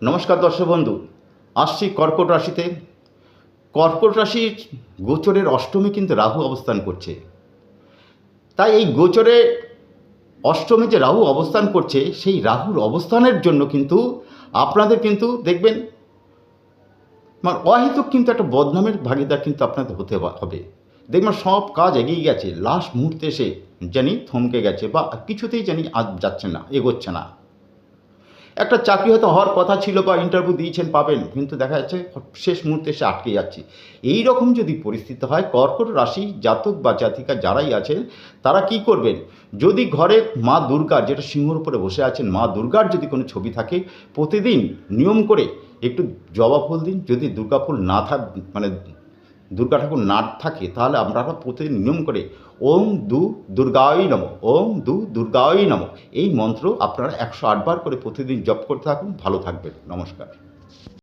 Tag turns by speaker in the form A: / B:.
A: নমস্কার দর্শক বন্ধু, আসছি কর্কট রাশিতে। কর্কট রাশির গোচরের অষ্টমী কিন্তু রাহু অবস্থান করছে। তাই এই গোচরে অষ্টমী যে রাহু অবস্থান করছে, সেই রাহুর অবস্থানের জন্য কিন্তু আপনাদের কিন্তু দেখবেন মানে অহেতুক কিন্তু একটা বদনামের ভাগিদার কিন্তু আপনাদের হতে হবে। দেখবেন সব কাজ এগিয়ে গেছে, লাস্ট মুহূর্তে এসে জানি থমকে গেছে বা কিছুতেই জানি আজ যাচ্ছে না, এগোচ্ছে না। একটা চাকরি হয়তো হওয়ার কথা ছিল বা ইন্টারভিউ দিয়েছেন, পাবেন, কিন্তু দেখা যাচ্ছে শেষ মুহূর্তে এসে আটকে যাচ্ছে। এই রকম যদি পরিস্থিতি হয়, কর্কট রাশি জাতক বা জাতিকা যারাই আছেন তারা কি করবেন, যদি ঘরে মা দুর্গার, যেটা সিংহর উপরে বসে আছেন, মা দুর্গার যদি কোনো ছবি থাকে, প্রতিদিন নিয়ম করে একটু জবা ফুল দিন। যদি দুর্গা ফুল না মানে দুর্গা ঠাকুর না থাকে, তাহলে আপনারা প্রতিদিন নিয়ম করে ওং দুর্গায় নম, ওং দুর্গায় নম, এই মন্ত্র আপনারা 108 বার করে প্রতিদিন জপ করতে থাকুন। ভালো থাকবেন। নমস্কার।